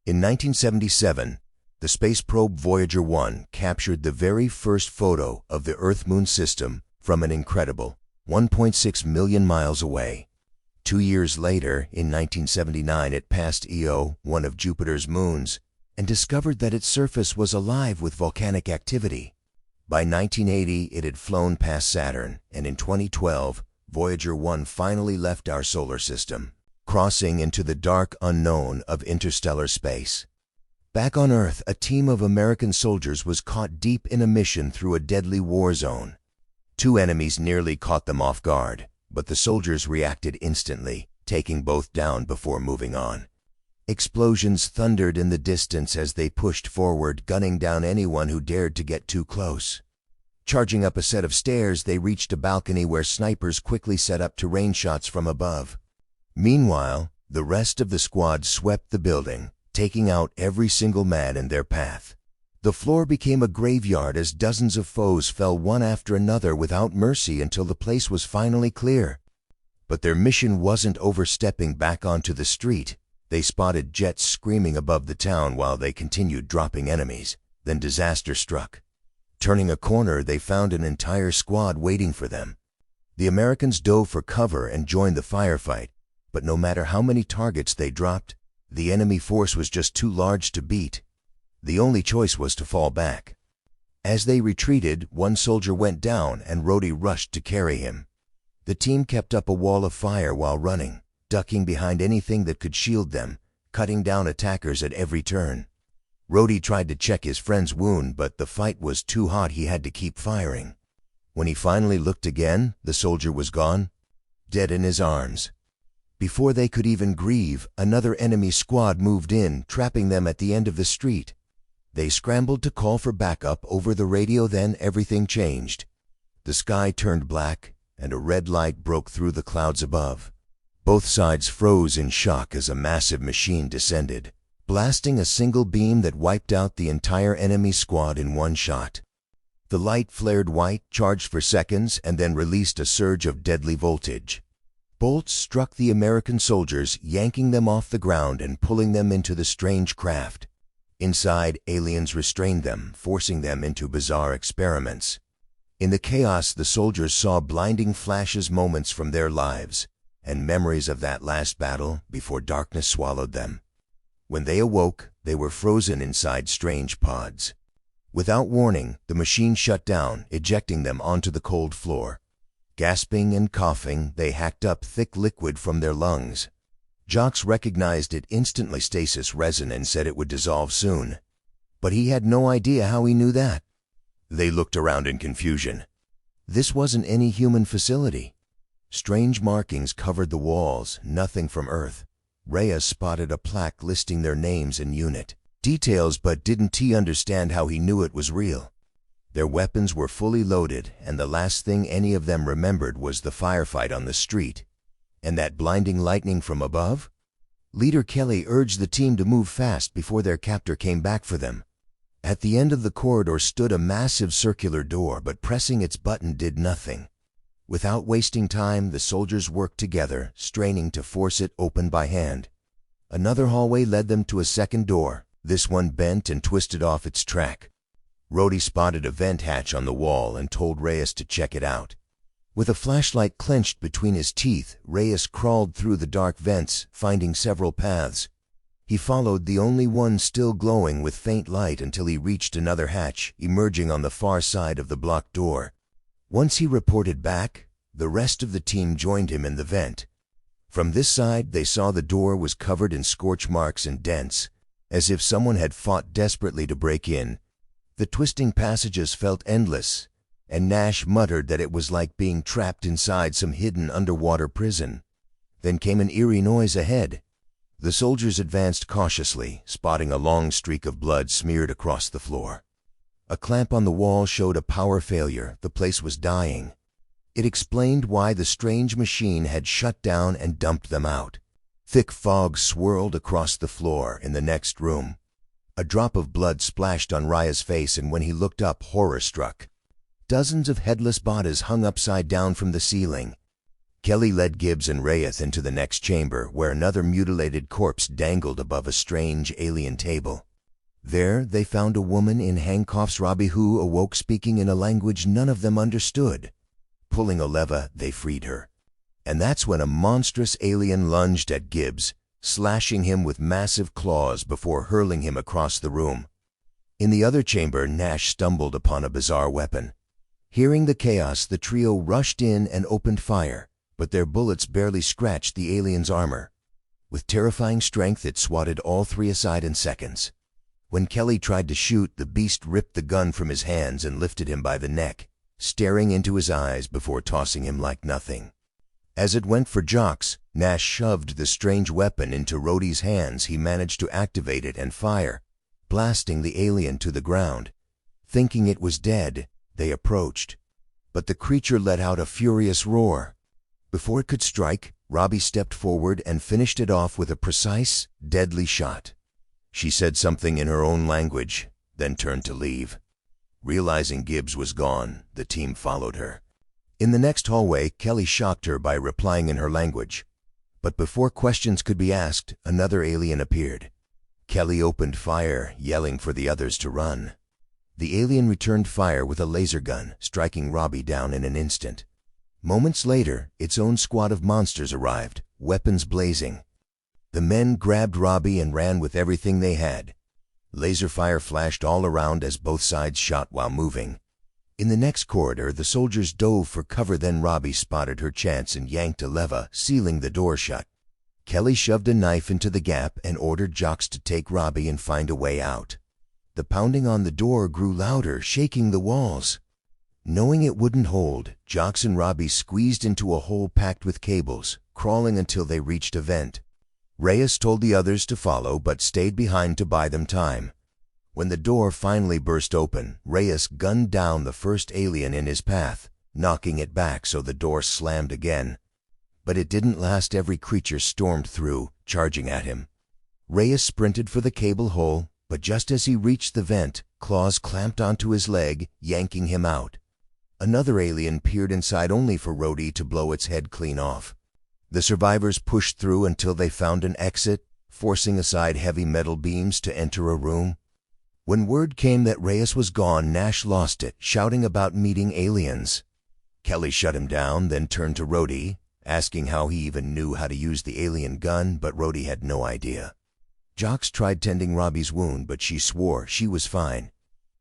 In 1977, the space probe Voyager 1 captured the very first photo of the Earth-Moon system from an incredible 1.6 million miles away. 2 years later, in 1979, it passed Io, one of Jupiter's moons, and discovered that its surface was alive with volcanic activity. By 1980, it had flown past Saturn, and in 2012, Voyager 1 finally left our solar system, crossing into the dark unknown of interstellar space. Back on Earth, a team of American soldiers was caught deep in a mission through a deadly war zone. 2 enemies nearly caught them off guard, but the soldiers reacted instantly, taking both down before moving on. Explosions thundered in the distance as they pushed forward, gunning down anyone who dared to get too close. Charging up a set of stairs, they reached a balcony where snipers quickly set up to rain shots from above. Meanwhile, the rest of the squad swept the building, taking out every single man in their path. The floor became a graveyard as dozens of foes fell one after another without mercy until the place was finally clear. But their mission wasn't overstepping back onto the street. They spotted jets screaming above the town while they continued dropping enemies. Then disaster struck. Turning a corner, they found an entire squad waiting for them. The Americans dove for cover and joined the firefight, but no matter how many targets they dropped, the enemy force was just too large to beat. The only choice was to fall back. As they retreated, one soldier went down and Rhodey rushed to carry him. The team kept up a wall of fire while running, ducking behind anything that could shield them, cutting down attackers at every turn. Rhodey tried to check his friend's wound, but the fight was too hot. He had to keep firing. When he finally looked again, the soldier was gone, dead in his arms. Before they could even grieve, another enemy squad moved in, trapping them at the end of the street. They scrambled to call for backup over the radio. Then everything changed. The sky turned black, and a red light broke through the clouds above. Both sides froze in shock as a massive machine descended, blasting a single beam that wiped out the entire enemy squad in one shot. The light flared white, charged for seconds, and then released a surge of deadly voltage. Bolts struck the American soldiers, yanking them off the ground and pulling them into the strange craft. Inside, aliens restrained them, forcing them into bizarre experiments. In the chaos, the soldiers saw blinding flashes, moments from their lives, and memories of that last battle before darkness swallowed them. When they awoke, they were frozen inside strange pods. Without warning, the machine shut down, ejecting them onto the cold floor. Gasping and coughing, they hacked up thick liquid from their lungs. Jocks recognized it instantly, stasis resin, and said it would dissolve soon. But he had no idea how he knew that. They looked around in confusion. This wasn't any human facility. Strange markings covered the walls, nothing from Earth. Rhea spotted a plaque listing their names and unit details, but didn't understand how he knew it was real. Their weapons were fully loaded, and the last thing any of them remembered was the firefight on the street. And that blinding lightning from above? Leader Kelly urged the team to move fast before their captor came back for them. At the end of the corridor stood a massive circular door, but pressing its button did nothing. Without wasting time, the soldiers worked together, straining to force it open by hand. Another hallway led them to a second door. This one bent and twisted off its track. Rhodey spotted a vent hatch on the wall and told Reyes to check it out. With a flashlight clenched between his teeth, Reyes crawled through the dark vents, finding several paths. He followed the only one still glowing with faint light until he reached another hatch, emerging on the far side of the blocked door. Once he reported back, the rest of the team joined him in the vent. From this side, they saw the door was covered in scorch marks and dents, as if someone had fought desperately to break in. The twisting passages felt endless, and Nash muttered that it was like being trapped inside some hidden underwater prison. Then came an eerie noise ahead. The soldiers advanced cautiously, spotting a long streak of blood smeared across the floor. A clamp on the wall showed a power failure. The place was dying. It explained why the strange machine had shut down and dumped them out. Thick fog swirled across the floor in the next room. A drop of blood splashed on Raya's face, and when he looked up, horror struck. Dozens of headless bodies hung upside down from the ceiling. Kelly led Gibbs and Reyes into the next chamber, where another mutilated corpse dangled above a strange alien table. There, they found a woman in handcuffs, Robbie, who awoke speaking in a language none of them understood. Pulling a lever, they freed her. And that's when a monstrous alien lunged at Gibbs, slashing him with massive claws before hurling him across the room. In the other chamber, Nash stumbled upon a bizarre weapon. Hearing the chaos, the trio rushed in and opened fire, but their bullets barely scratched the alien's armor. With terrifying strength, it swatted all three aside in seconds. When Kelly tried to shoot, the beast ripped the gun from his hands and lifted him by the neck, staring into his eyes before tossing him like nothing. As it went for Jocks, Nash shoved the strange weapon into Rhodey's hands. He managed to activate it and fire, blasting the alien to the ground. Thinking it was dead, they approached. But the creature let out a furious roar. Before it could strike, Robbie stepped forward and finished it off with a precise, deadly shot. She said something in her own language, then turned to leave. Realizing Gibbs was gone, the team followed her. In the next hallway, Kelly shocked her by replying in her language. But before questions could be asked, another alien appeared. Kelly opened fire, yelling for the others to run. The alien returned fire with a laser gun, striking Robbie down in an instant. Moments later, its own squad of monsters arrived, weapons blazing. The men grabbed Robbie and ran with everything they had. Laser fire flashed all around as both sides shot while moving. In the next corridor, the soldiers dove for cover. Then Robbie spotted her chance and yanked a lever, sealing the door shut. Kelly shoved a knife into the gap and ordered Jocks to take Robbie and find a way out. The pounding on the door grew louder, shaking the walls. Knowing it wouldn't hold, Jocks and Robbie squeezed into a hole packed with cables, crawling until they reached a vent. Reyes told the others to follow but stayed behind to buy them time. When the door finally burst open, Reyes gunned down the first alien in his path, knocking it back so the door slammed again. But it didn't last. Every creature stormed through, charging at him. Reyes sprinted for the cable hole, but just as he reached the vent, claws clamped onto his leg, yanking him out. Another alien peered inside only for Rhodey to blow its head clean off. The survivors pushed through until they found an exit, forcing aside heavy metal beams to enter a room. When word came that Reyes was gone, Nash lost it, shouting about meeting aliens. Kelly shut him down, then turned to Rhodey, asking how he even knew how to use the alien gun, but Rhodey had no idea. Jocks tried tending Robbie's wound, but she swore she was fine.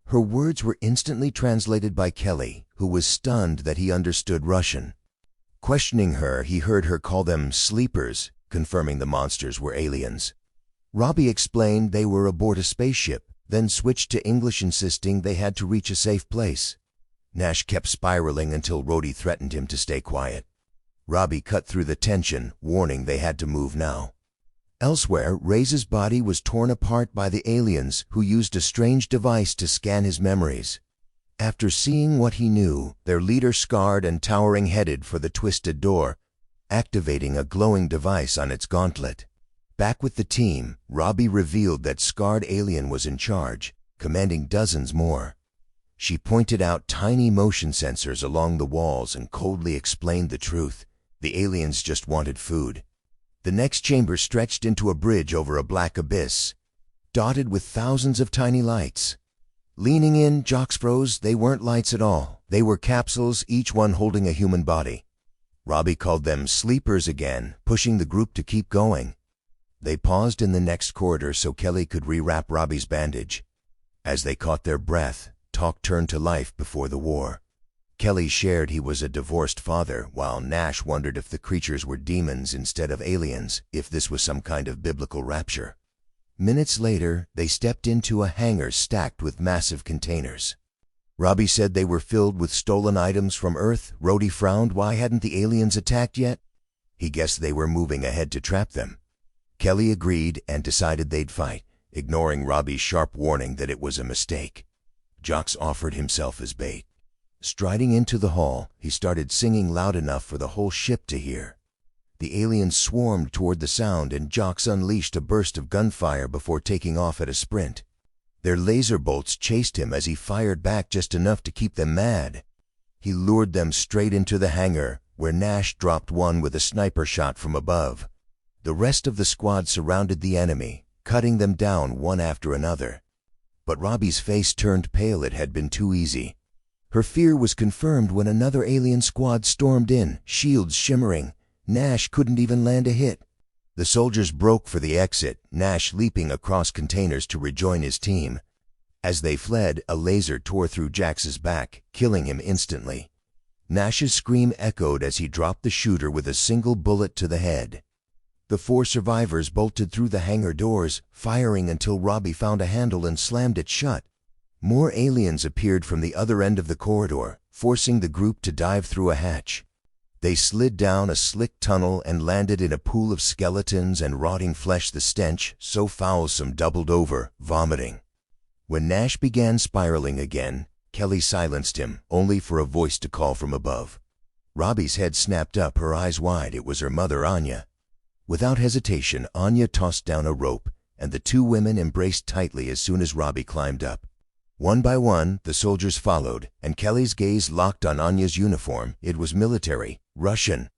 Her words were instantly translated by Kelly, who was stunned that he understood Russian. Questioning her, he heard her call them sleepers, confirming the monsters were aliens. Robbie explained they were aboard a spaceship, then switched to English, insisting they had to reach a safe place. Nash kept spiraling until Rhodey threatened him to stay quiet. Robbie cut through the tension, warning they had to move now. Elsewhere, Reyes' body was torn apart by the aliens, who used a strange device to scan his memories. After seeing what he knew, their leader, scarred and towering, headed for the twisted door, activating a glowing device on its gauntlet. Back with the team, Robbie revealed that Scarred Alien was in charge, commanding dozens more. She pointed out tiny motion sensors along the walls and coldly explained the truth. The aliens just wanted food. The next chamber stretched into a bridge over a black abyss, dotted with thousands of tiny lights. Leaning in, Jocks froze. They weren't lights at all. They were capsules, each one holding a human body. Robbie called them sleepers again, pushing the group to keep going. They paused in the next corridor so Kelly could rewrap Robbie's bandage. As they caught their breath, talk turned to life before the war. Kelly shared he was a divorced father, while Nash wondered if the creatures were demons instead of aliens, if this was some kind of biblical rapture. Minutes later, they stepped into a hangar stacked with massive containers. Robbie said they were filled with stolen items from Earth. Rhodey frowned. Why hadn't the aliens attacked yet? He guessed they were moving ahead to trap them. Kelly agreed and decided they'd fight, ignoring Robbie's sharp warning that it was a mistake. Jocks offered himself as bait. Striding into the hall, he started singing loud enough for the whole ship to hear. The aliens swarmed toward the sound, and Jocks unleashed a burst of gunfire before taking off at a sprint. Their laser bolts chased him as he fired back just enough to keep them mad. He lured them straight into the hangar, where Nash dropped one with a sniper shot from above. The rest of the squad surrounded the enemy, cutting them down one after another. But Robbie's face turned pale. It had been too easy. Her fear was confirmed when another alien squad stormed in, shields shimmering. Nash couldn't even land a hit. The soldiers broke for the exit, Nash leaping across containers to rejoin his team. As they fled, a laser tore through Jax's back, killing him instantly. Nash's scream echoed as he dropped the shooter with a single bullet to the head. The 4 survivors bolted through the hangar doors, firing until Robbie found a handle and slammed it shut. More aliens appeared from the other end of the corridor, forcing the group to dive through a hatch. They slid down a slick tunnel and landed in a pool of skeletons and rotting flesh. The stench, so foul some doubled over, vomiting. When Nash began spiraling again, Kelly silenced him, only for a voice to call from above. Robbie's head snapped up, her eyes wide. It was her mother, Anya. Without hesitation, Anya tossed down a rope, and the 2 women embraced tightly as soon as Robbie climbed up. One by one, the soldiers followed, and Kelly's gaze locked on Anya's uniform. It was military, Russian.